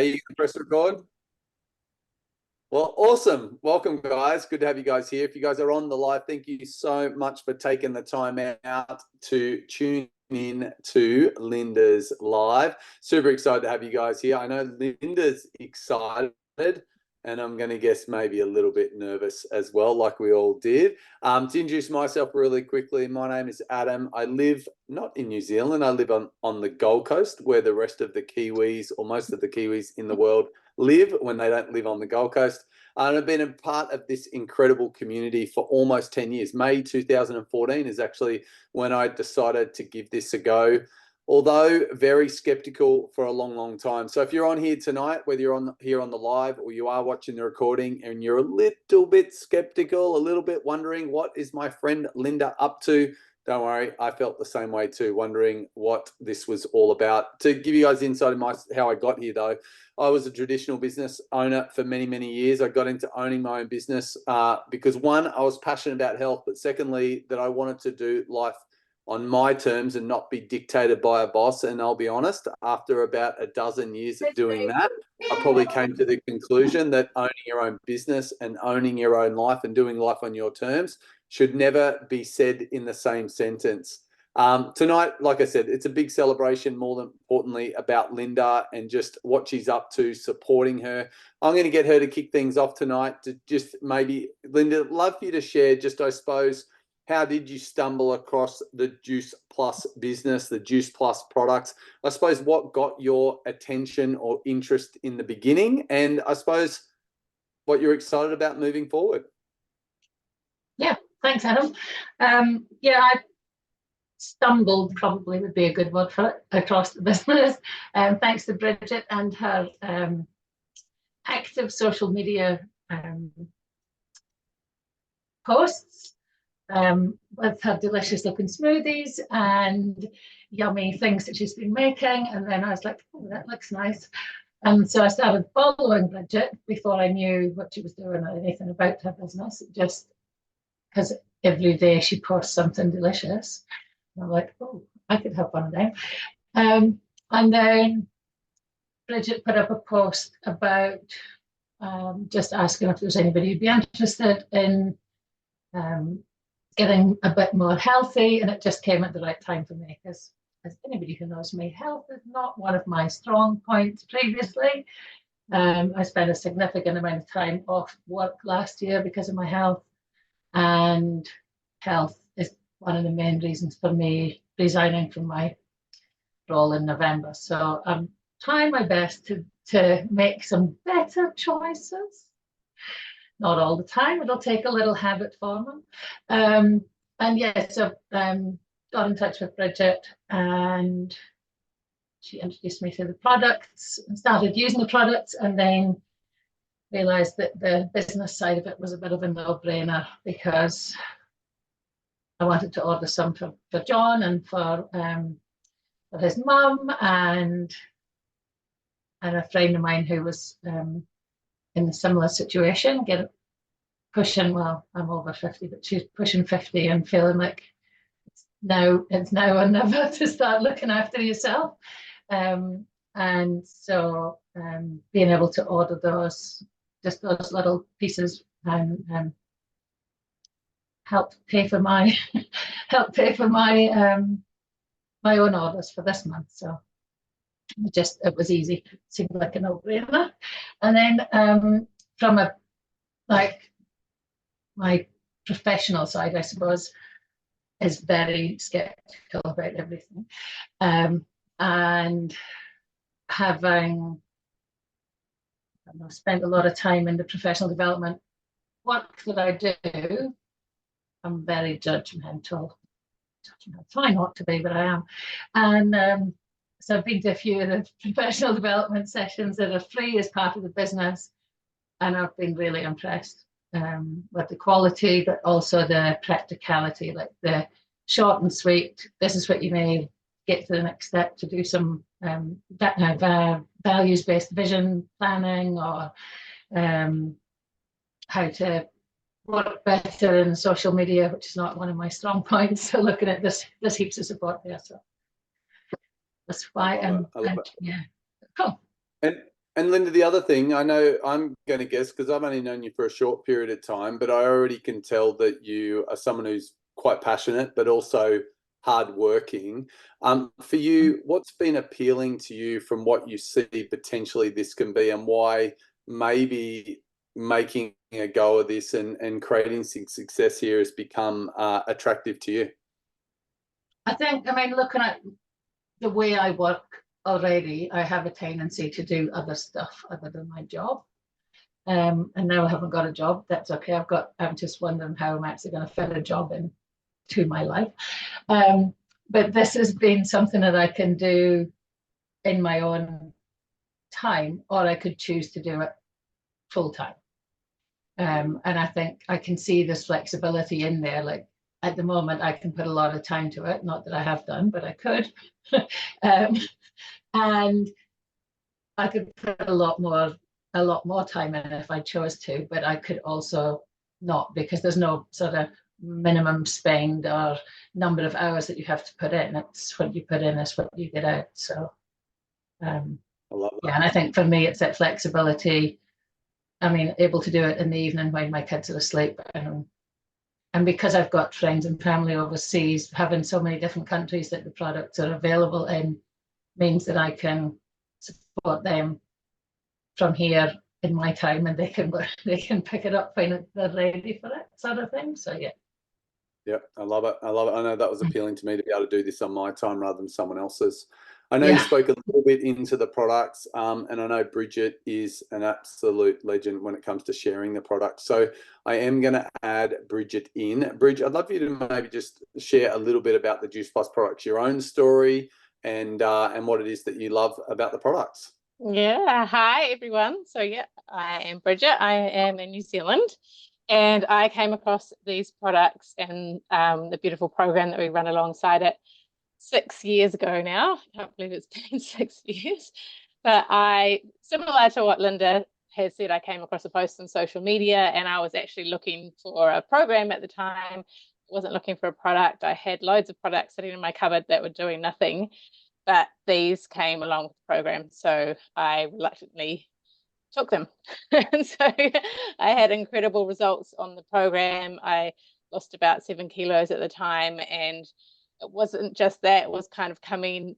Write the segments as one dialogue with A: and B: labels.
A: Are you going to press record? Well, awesome. Welcome, guys. Good to have you guys here. If you guys are on the live, thank you so much for taking the time out to tune in to Linda's live. Super excited to have you guys here. I know Linda's excited, and I'm going to guess maybe a little bit nervous as well, like we all did. To introduce myself really quickly, my name is Adam. I live not in New Zealand. I live on the Gold Coast, where the rest of the Kiwis, or most of the Kiwis in the world, live when they don't live on the Gold Coast. And I've been a part of this incredible community for almost 10 years. May 2014 is actually when I decided to give this a go, although very skeptical for a long, long time. So if you're on here tonight, whether you're here on the live or you are watching the recording and you're a little bit skeptical, a little bit wondering what is my friend Linda up to, don't worry, I felt the same way too, wondering what this was all about. To give you guys insight in how I got here though, I was a traditional business owner for many, many years. I got into owning my own business because one, I was passionate about health, but secondly, that I wanted to do life on my terms and not be dictated by a boss. And I'll be honest, after about a dozen years of doing that, I probably came to the conclusion that owning your own business and owning your own life and doing life on your terms should never be said in the same sentence. Tonight, like I said, it's a big celebration, more than importantly, about Linda and just what she's up to, supporting her. I'm going to get her to kick things off tonight to just maybe, Linda, love for you to share just, I suppose, how did you stumble across the Juice Plus business, the Juice Plus products? I suppose what got your attention or interest in the beginning, and I suppose what you're excited about moving forward.
B: Yeah, thanks, Adam. I stumbled probably would be a good word for it across the business. Thanks to Bridget and her active social media posts with her delicious looking smoothies and yummy things that she's been making. And then I was like, oh, that looks nice. And so I started following Bridget before I knew what she was doing or anything about her business, just because every day she posts something delicious. And I'm like, oh, I could have one of them. And then Bridget put up a post about just asking if there's anybody who'd be interested in getting a bit more healthy, and it just came at the right time for me because, as anybody who knows me, health is not one of my strong points previously. I spent a significant amount of time off work last year because of my health, and health is one of the main reasons for me resigning from my role in November. So I'm trying my best to make some better choices. Not all the time, it'll take a little habit forming. And yeah, so got in touch with Bridget and she introduced me to the products and started using the products, and then realized that the business side of it was a bit of a no-brainer because I wanted to order some for John and for his mum and a friend of mine who was in a similar situation, pushing, well, I'm over 50, but she's pushing 50 and feeling like it's now or never to start looking after yourself. And so being able to order those little pieces and help pay for my my own orders for this month. So it was easy. It seemed like a no-brainer. And then from my professional side, I suppose, is very skeptical about everything. And having spent a lot of time in the professional development work that I do, I'm very judgmental. Try not to be, but I am. And so I've been to a few of the professional development sessions that are free as part of the business, and I've been really impressed with the quality, but also the practicality, like the short and sweet. This is what you may get to the next step to do some values-based vision planning, or how to work better in social media, which is not one of my strong points. So looking at this, there's heaps of support there. So that's why
A: I love it.
B: yeah, cool.
A: And And Linda, the other thing, I know I'm going to guess because I've only known you for a short period of time, but I already can tell that you are someone who's quite passionate, but also hardworking. For you, what's been appealing to you from what you see potentially this can be, and why maybe making a go of this and creating some success here has become attractive to you?
B: I think, I mean, looking at the way I work already, I have a tendency to do other stuff other than my job. And now I haven't got a job. That's okay. I'm just wondering how I'm actually going to fit a job into my life. But this has been something that I can do in my own time, or I could choose to do it full time. And I think I can see this flexibility in there. Like at the moment, I can put a lot of time to it. Not that I have done, but I could. And I could put a lot more time in if I chose to, but I could also not, because there's no sort of minimum spend or number of hours that you have to put in. It's what you put in is what you get out. So
A: I love that.
B: yeah, and I think for me it's that flexibility. I mean, able to do it in the evening when my kids are asleep, and because I've got friends and family overseas, having so many different countries that the products are available in means that I can support them from here in my time, and they can pick it up when they're ready for it, sort of thing. So yeah.
A: Yeah, I love it. I love it. I know that was appealing to me to be able to do this on my time rather than someone else's. I know you spoke a little bit into the products, and I know Bridget is an absolute legend when it comes to sharing the product. So I am going to add Bridget in. Bridget, I'd love you to maybe just share a little bit about the Juice Plus products, your own story, and what it is that you love about the products.
C: Yeah, hi everyone. So yeah, I am Bridget. I am in New Zealand, and I came across these products and the beautiful program that we run alongside it 6 years ago now. I can't believe it's been 6 years. But similar to what Linda has said, I came across a post on social media, and I was actually looking for a program at the time. I wasn't looking for a product. I had loads of products sitting in my cupboard that were doing nothing. But these came along with the program, so I reluctantly took them. And so I had incredible results on the program. I lost about 7 kilos at the time, and it wasn't just that, it was kind of coming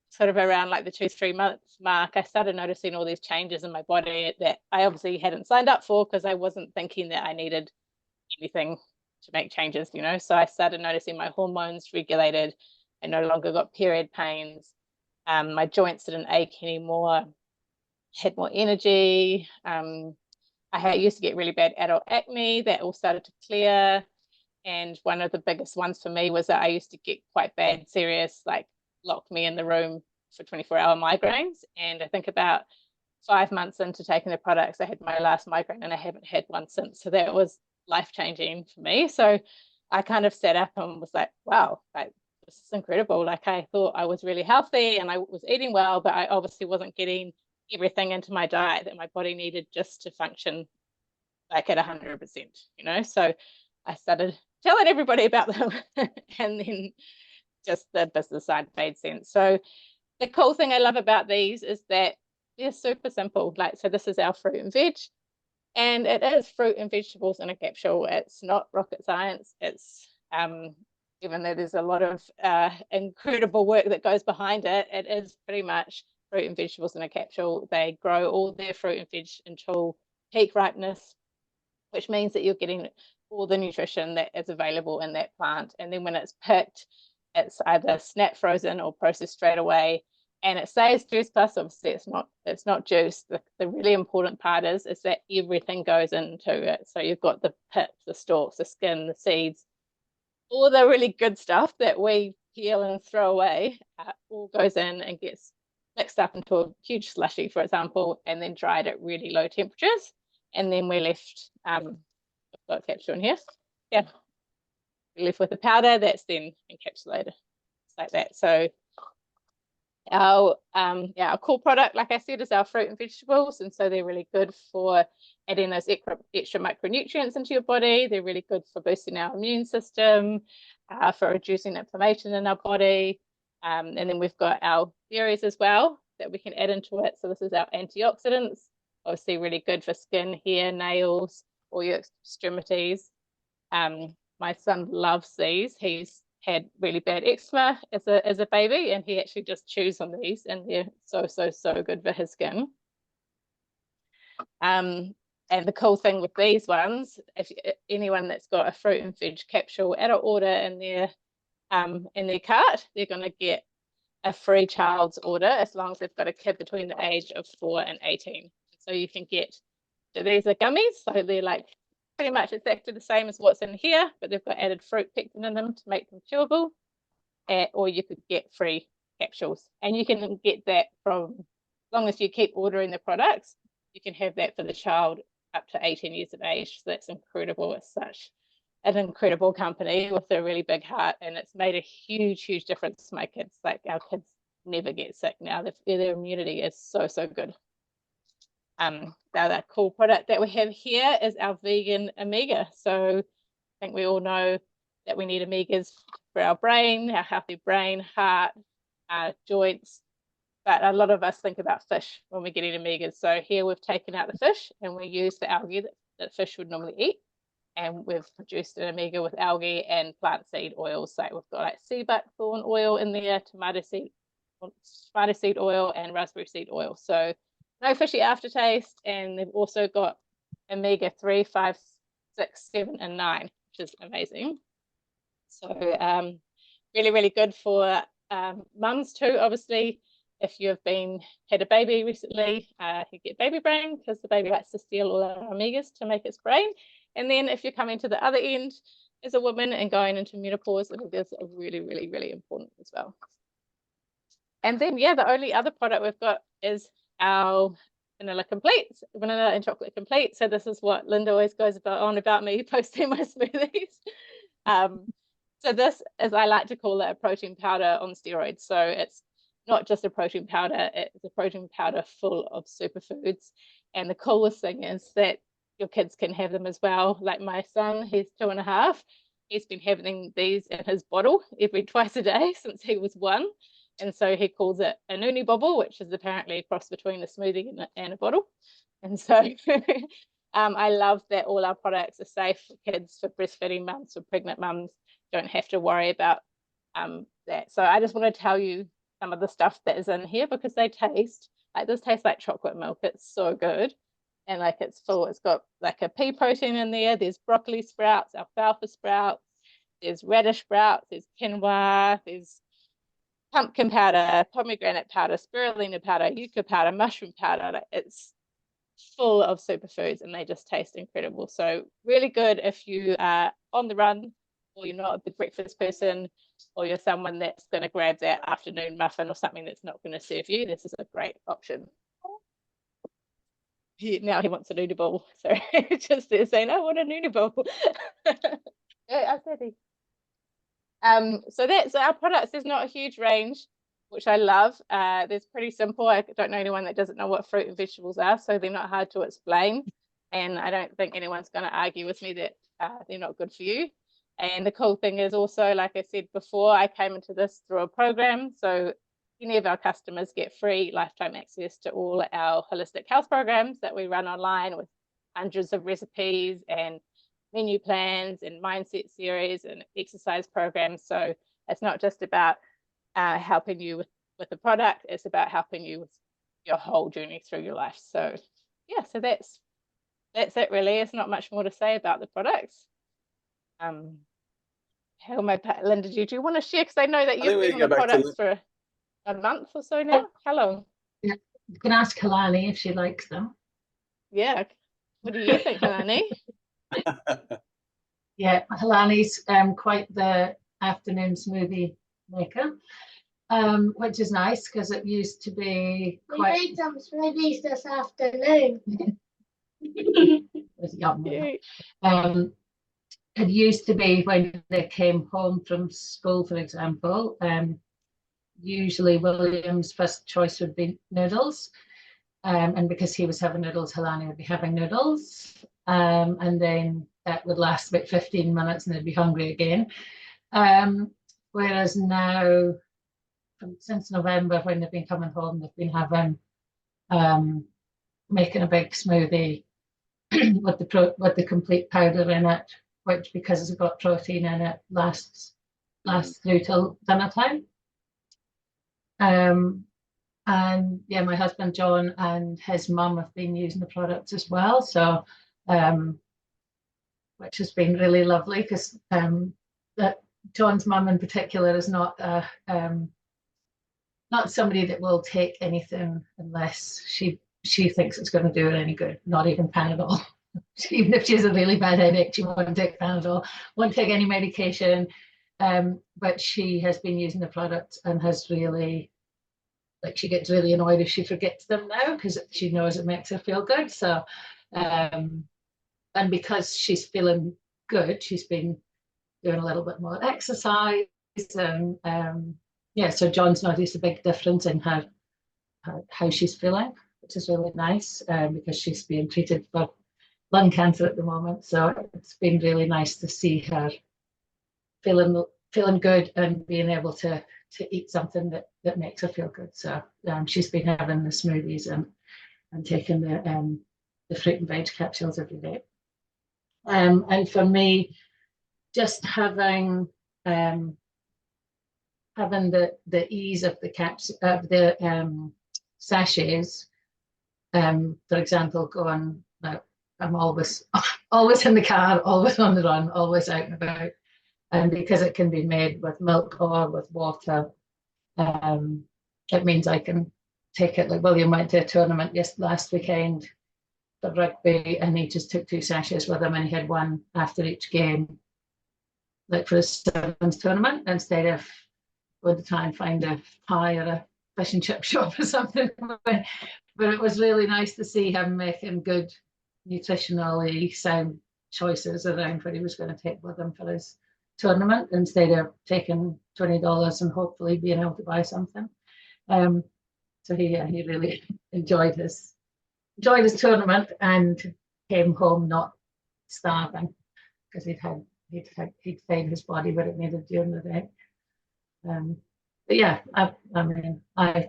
C: sort of around like the 2-3 months mark. I started noticing all these changes in my body that I obviously hadn't signed up for, because I wasn't thinking that I needed anything to make changes, you know. So I started noticing my hormones regulated. I no longer got period pains. My joints didn't ache anymore. Had more energy. I used to get really bad adult acne that all started to clear. And one of the biggest ones for me was that I used to get quite bad, serious, like lock me in the room for 24-hour migraines. And I think about 5 months into taking the products, I had my last migraine, and I haven't had one since. So that was life-changing for me. So I kind of sat up and was like, wow, like, this is incredible. Like, I thought I was really healthy and I was eating well, but I obviously wasn't getting everything into my diet that my body needed just to function like at 100%, you know. So I started telling everybody about them, and then just the business side made sense. So the cool thing I love about these is that they're super simple. Like, so this is our fruit and veg, and it is fruit and vegetables in a capsule. It's not rocket science. It's even though there's a lot of incredible work that goes behind it, it is pretty much fruit and vegetables in a capsule. They grow all their fruit and veg until peak ripeness, which means that you're getting all the nutrition that is available in that plant. And then when it's picked, it's either snap frozen or processed straight away. And it says Juice Plus. Obviously it's not juice. The really important part is that everything goes into it. So you've got the pit, the stalks, the skin, the seeds, all the really good stuff that we peel and throw away, all goes in and gets mixed up into a huge slushy, for example, and then dried at really low temperatures. And then we're left, I've got a capsule in here. Yeah. We're left with a powder that's then encapsulated. It's like that. So our core product, like I said, is our fruit and vegetables. And so they're really good for adding those extra micronutrients into your body. They're really good for boosting our immune system, for reducing inflammation in our body. And then we've got our berries as well. that we can add into it. So this is our antioxidants, obviously really good for skin, hair, nails, all your extremities. My son loves these. He's had really bad eczema as a baby, and he actually just chews on these, and they're so good for his skin. And the cool thing with these ones, if anyone that's got a fruit and veg capsule adult order in their cart, they're going to get a free child's order as long as they've got a kid between the age of 4 and 18. So you can get, so these are gummies, so they're like pretty much exactly the same as what's in here, but they've got added fruit pectin in them to make them chewable. Or you could get free capsules, and you can get that from, as long as you keep ordering the products, you can have that for the child up to 18 years of age. So that's incredible. It's such an incredible company with a really big heart, and it's made a huge difference to my kids. Like, our kids never get sick now. Their immunity is so good. Now, that cool product that we have here is our vegan omega. So I think we all know that we need omegas for our brain, our healthy brain, heart, joints. But a lot of us think about fish when we're getting omegas. So here we've taken out the fish and we use the algae that fish would normally eat. And we've produced an omega with algae and plant seed oils. So we've got like sea buckthorn oil in there, tomato seed oil, and raspberry seed oil. So no fishy aftertaste. And they've also got omega 3, 5, 6, 7, and 9, which is amazing. So really good for mums too. Obviously, if you've had a baby recently, you get baby brain, because the baby likes to steal all our omegas to make its brain. And then if you're coming to the other end as a woman and going into menopause, omegas are really important as well. And then, yeah, the only other product we've got is our vanilla and chocolate complete. So this is what Linda always goes on about me posting my smoothies. So this is, I like to call it a protein powder on steroids. So it's not just a protein powder, it's a protein powder full of superfoods. And the coolest thing is that your kids can have them as well. Like my son, he's 2.5. He's been having these in his bottle twice a day since he was 1. And so he calls it a noonie bobble, which is apparently a cross between a smoothie and a bottle. And so I love that all our products are safe for kids, for breastfeeding mums, for pregnant mums. Don't have to worry about that. So I just want to tell you some of the stuff that is in here, because they taste like, this tastes like chocolate milk. It's so good. And like, it's got like a pea protein in there. There's broccoli sprouts, alfalfa sprouts, there's radish sprouts, there's quinoa, there's pumpkin powder, pomegranate powder, spirulina powder, yucca powder, mushroom powder. It's full of superfoods, and they just taste incredible. So really good if you are on the run, or you're not a big breakfast person, or you're someone that's going to grab that afternoon muffin or something that's not going to serve you. This is a great option. Now he wants a noonie bowl, so just saying, I want a noonie bowl. So that's our products. There's not a huge range, which I love. There's pretty simple. I don't know anyone that doesn't know what fruit and vegetables are, so they're not hard to explain. And I don't think anyone's going to argue with me that they're not good for you. And the cool thing is also, like I said before, I came into this through a program. So any of our customers get free lifetime access to all our holistic health programs that we run online, with hundreds of recipes and menu plans and mindset series and exercise programs. So it's not just about helping you with the product, it's about helping you with your whole journey through your life. So yeah, so that's it really. It's not much more to say about the products. How am I, Linda, do you want to share? Because I know that you've been on the products for a month or so now. How long?
B: Yeah, you can ask Kalani if she likes them.
C: Yeah. What do you think, Kalani?
B: Yeah, Kalani's quite the afternoon smoothie maker, which is nice, because it used to be quite...
D: We made some smoothies this afternoon.
B: It was yummy. It used to be when they came home from school, for example, usually William's first choice would be noodles, and because he was having noodles, Kalani would be having noodles, and then that would last about 15 minutes and they'd be hungry again. Whereas now since November when they've been coming home, they've been having making a big smoothie with the complete powder in it, which because it's got protein in it lasts through till dinner time. And yeah, my husband John and his mum have been using the products as well, so which has been really lovely because that John's mum in particular is not somebody that will take anything unless she thinks it's going to do her any good, not even Panadol. Even if she has a really bad headache, she won't take Panadol, won't take any medication. But she has been using the product and has really, like, she gets really annoyed if she forgets them now because she knows it makes her feel good. So, and because she's feeling good, she's been doing a little bit more exercise. And yeah, so John's noticed a big difference in how she's feeling, which is really nice because she's being treated for lung cancer at the moment. So it's been really nice to see her feeling good and being able to eat something that makes her feel good. So she's been having the smoothies and taking the fruit and veg capsules every day. And for me, just having the ease of the sachets, for example, going. I'm always in the car, always on the run, always out and about. And because it can be made with milk or with water, it means I can take it. Like William went to a tournament last weekend for rugby, and he just took 2 sachets with him, and he had one after each game, like for a sevens tournament, instead of going to try and find a pie or a fish and chip shop or something. But it was really nice to see him making good, nutritionally sound choices around what he was going to take with him for his tournament, instead of taking $20 and hopefully being able to buy something. So he really enjoyed his tournament and came home not starving because he'd fed his body what it needed during the day. But yeah, I mean, I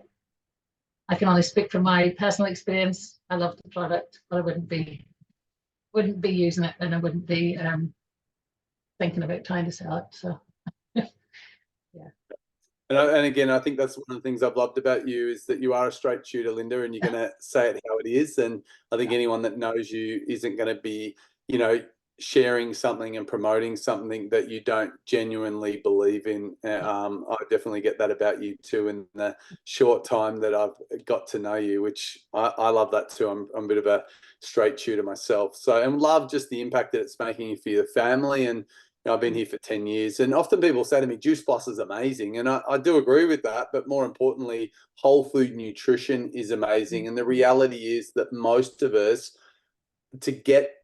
B: can only speak from my personal experience. I love the product, but I wouldn't be using it, and I wouldn't be thinking about trying to sell it. So yeah.
A: And again, I think that's one of the things I've loved about you is that you are a straight shooter, Linda, and you're going to say it how it is. And I think anyone that knows you isn't going to be, sharing something and promoting something that you don't genuinely believe in. I definitely get that about you too in the short time that I've got to know you, which I love that too. I'm a bit of a straight shooter myself. So, and love just the impact that it's making for your family. And I've been here for 10 years, and often people say to me, Juice Plus is amazing. And I do agree with that. But more importantly, whole food nutrition is amazing. And the reality is that most of us, to get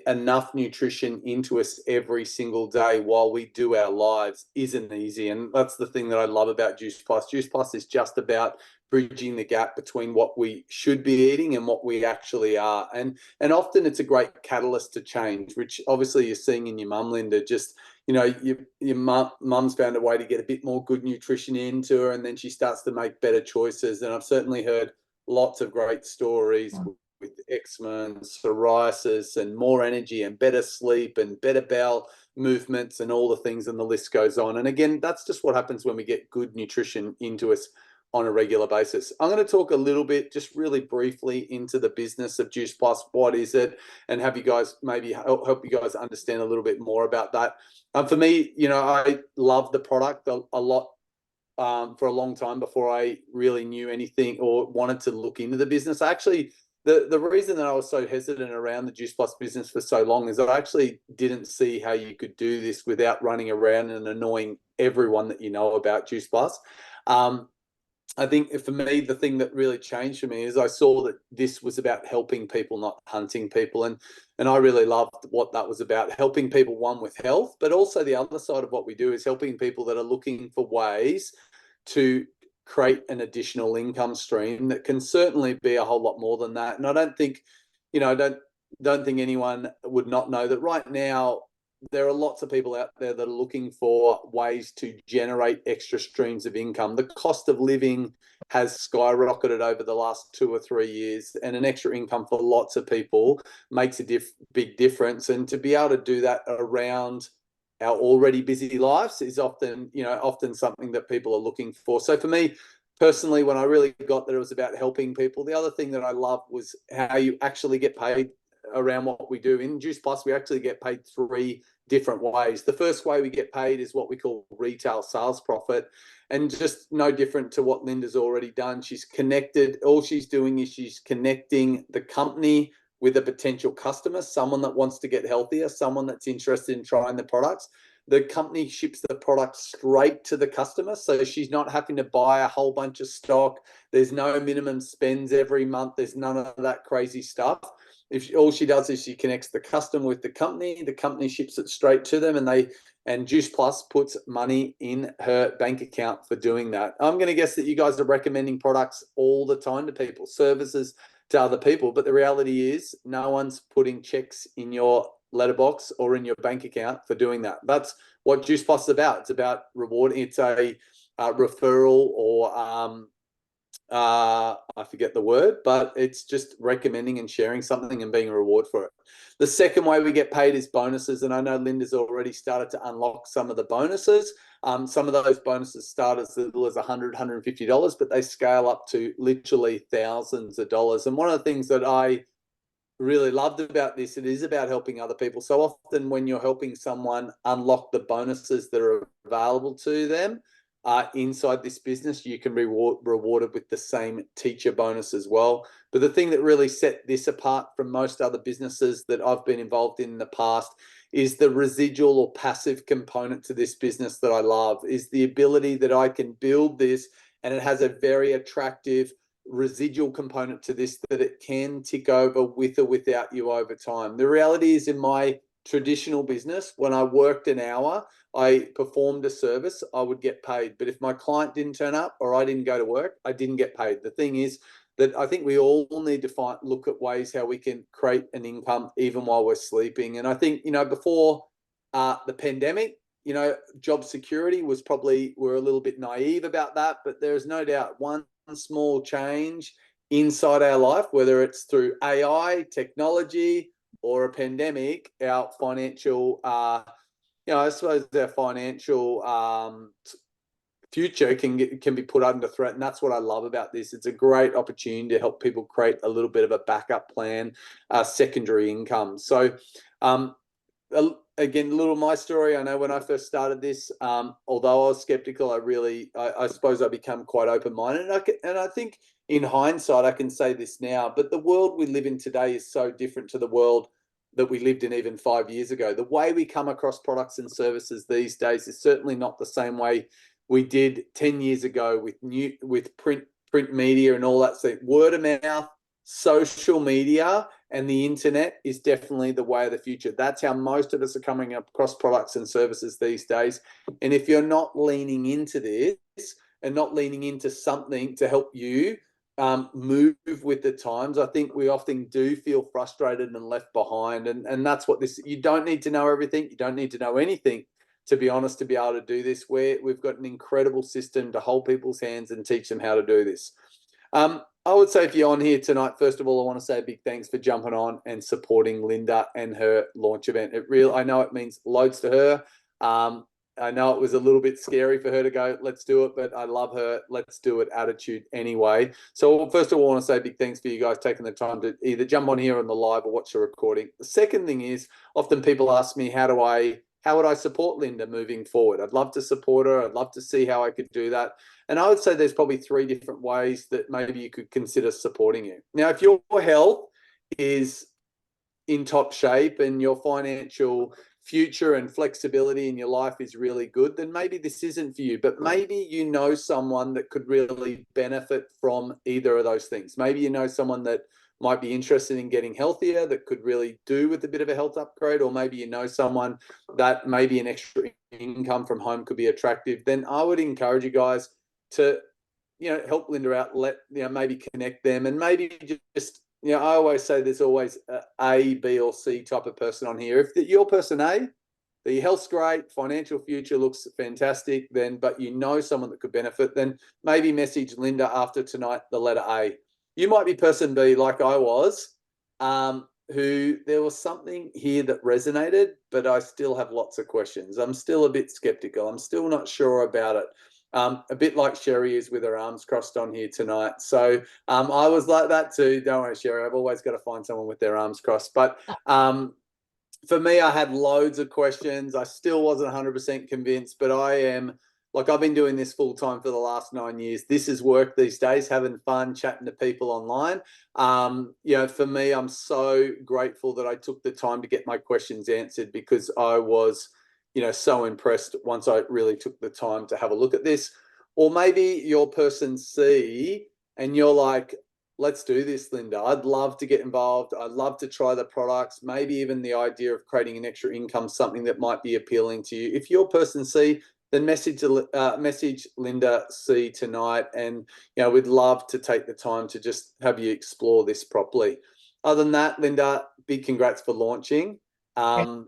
A: enough nutrition into us every single day while we do our lives isn't easy. And that's the thing that I love about Juice Plus. Juice Plus is just about bridging the gap between what we should be eating and what we actually are. And often it's a great catalyst to change, which obviously you're seeing in your mum, Linda. Just, your mum's found a way to get a bit more good nutrition into her, and then she starts to make better choices. And I've certainly heard lots of great stories with eczema and psoriasis and more energy and better sleep and better bowel movements and all the things, and the list goes on. And again, that's just what happens when we get good nutrition into us on a regular basis. I'm going to talk a little bit, just really briefly, into the business of Juice Plus. What is it? And have you guys maybe help you guys understand a little bit more about that. For me, I love the product a lot. For a long time before I really knew anything or wanted to look into the business. Actually, the reason that I was so hesitant around the Juice Plus business for so long is that I actually didn't see how you could do this without running around and annoying everyone that you know about Juice Plus. I think for me, the thing that really changed for me is I saw that this was about helping people, not hunting people. And I really loved what that was about, helping people, one, with health, but also the other side of what we do is helping people that are looking for ways to create an additional income stream that can certainly be a whole lot more than that. And I don't think, I don't think anyone would not know that right now there are lots of people out there that are looking for ways to generate extra streams of income. The cost of living has skyrocketed over the last 2 or 3 years, and an extra income for lots of people makes a big difference. And to be able to do that around our already busy lives is often, often something that people are looking for. So for me personally, when I really got that it was about helping people, the other thing that I loved was how you actually get paid around what we do. In Juice Plus, we actually get paid 3 different ways. The first way we get paid is what we call retail sales profit, and just no different to what Linda's already done. She's connected. All she's doing is she's connecting the company with a potential customer, someone that wants to get healthier, someone that's interested in trying the products. The company ships the product straight to the customer, so she's not having to buy a whole bunch of stock. There's no minimum spends every month. There's none of that crazy stuff. All she does is she connects the customer with the company ships it straight to them, and Juice Plus puts money in her bank account for doing that. I'm going to guess that you guys are recommending products all the time to people, services to other people, but the reality is no one's putting checks in your letterbox or in your bank account for doing that. That's what Juice Plus is about. It's about rewarding. It's a referral, or I forget the word, but it's just recommending and sharing something and being a reward for it. The second way we get paid is bonuses, and I know Linda's already started to unlock some of the bonuses. Some of those bonuses start as little as $100, $150, but they scale up to literally thousands of dollars. And one of the things that I really loved about this, it is about helping other people. So often when you're helping someone unlock the bonuses that are available to them inside this business, you can be rewarded with the same teacher bonus as well. But the thing that really set this apart from most other businesses that I've been involved in the past is the residual or passive component to this business that I love, is the ability that I can build this, and it has a very attractive residual component to this, that it can tick over with or without you over time. The reality is, in my traditional business, when I worked an hour, I performed a service, I would get paid. But if my client didn't turn up or I didn't go to work, I didn't get paid. The thing is that I think we all need to look at ways how we can create an income even while we're sleeping. And I think, before the pandemic, job security was we're a little bit naive about that, but there's no doubt one small change inside our life, whether it's through AI, technology, or a pandemic, our financial, I suppose our financial future can be put under threat. And that's what I love about this. It's a great opportunity to help people create a little bit of a backup plan, secondary income. So, again, a little my story. I know when I first started this, although I was skeptical, I suppose I become quite open-minded. And I think in hindsight, I can say this now, but the world we live in today is so different to the world that we lived in even 5 years ago. The way we come across products and services these days is certainly not the same way we did 10 years ago with print media and all that. So word of mouth, social media, and the internet is definitely the way of the future. That's how most of us are coming across products and services these days. And if you're not leaning into this and not leaning into something to help you move with the times, I think we often do feel frustrated and left behind. And that's what this, you don't need to know everything. You don't need to know anything, to be honest, to be able to do this. We've got an incredible system to hold people's hands and teach them how to do this. I would say if you're on here tonight, first of all, I want to say a big thanks for jumping on and supporting Linda and her launch event. I know it means loads to her. I know it was a little bit scary for her to go, let's do it, but I love her let's do it attitude anyway. So first of all, I want to say a big thanks for you guys taking the time to either jump on here on the live or watch the recording. The second thing is, often people ask me, how would I support Linda moving forward? I'd love to support her. I'd love to see how I could do that. And I would say there's probably 3 different ways that maybe you could consider supporting you. Now, if your health is in top shape and your financial future and flexibility in your life is really good, then maybe this isn't for you. But maybe you know someone that could really benefit from either of those things. Maybe you know someone that might be interested in getting healthier, that could really do with a bit of a health upgrade, or maybe you know someone that maybe an extra income from home could be attractive. Then I would encourage you guys to, help Linda out, maybe connect them, and maybe just, I always say there's always a B or C type of person on here. If you're person A, the health's great, financial future looks fantastic, then, but you know someone that could benefit, then maybe message Linda after tonight, the letter A. You might be person B, like I was, who there was something here that resonated, but I still have lots of questions. I'm still a bit skeptical. I'm still not sure about it. A bit like Sherry is with her arms crossed on here tonight. So I was like that too. Don't worry, Sherry. I've always got to find someone with their arms crossed. But for me, I had loads of questions. I still wasn't 100% convinced, but I am, like, I've been doing this full time for the last 9 years. This is work these days, having fun, chatting to people online. You know, for me, I'm so grateful that I took the time to get my questions answered, because I was, you know, so impressed once I really took the time to have a look at this. Or maybe you're person C and you're like, let's do this, Linda. I'd love to get involved. I'd love to try the products, maybe even the idea of creating an extra income, something that might be appealing to you. If you're person C, then message Linda C tonight, and you know, we'd love to take the time to just have you explore this properly. Other than that, Linda, big congrats for launching. And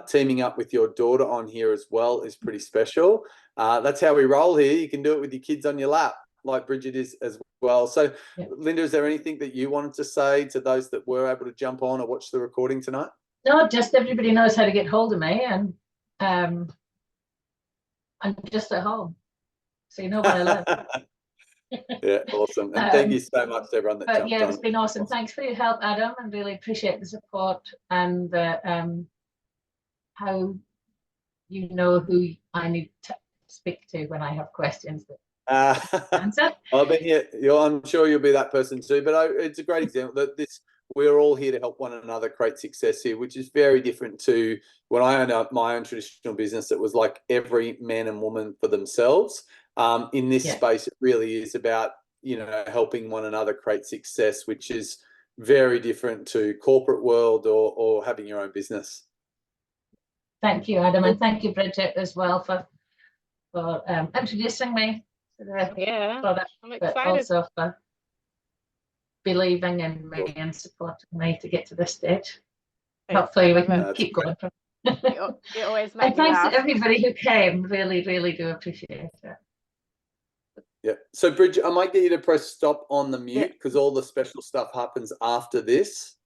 A: teaming up with your daughter on here as well is pretty special. That's how we roll here. You can do it with your kids on your lap, like Bridget is as well. So, Linda, is there anything that you wanted to say to those that were able to jump on or watch the recording tonight?
B: No, just everybody knows how to get hold of me, and I'm just at home, so you know where I live.
A: Yeah, awesome. And thank you so much to everyone that jumped on.
B: It's been awesome. Thanks for your help, Adam, and really appreciate the support and how you know who I need to speak to when I have questions that answer.
A: I've been here. I'm sure you'll be that person too. But it's a great example that we're all here to help one another create success here, which is very different to when I owned my own traditional business. It was like every man and woman for themselves. In this space, it really is about, you know, helping one another create success, which is very different to corporate world or having your own business.
B: Thank you, Adam, and thank you, Bridget, as well for introducing me to the product,
C: I'm excited.
B: but also for believing in me and supporting me to get to this stage. Hopefully we can keep going from
C: you always make
B: and thanks
C: laugh.
B: to everybody who came. Really, really do appreciate it.
A: Yeah. So, Bridget, I might get you to press stop on the mute, because all the special stuff happens after this.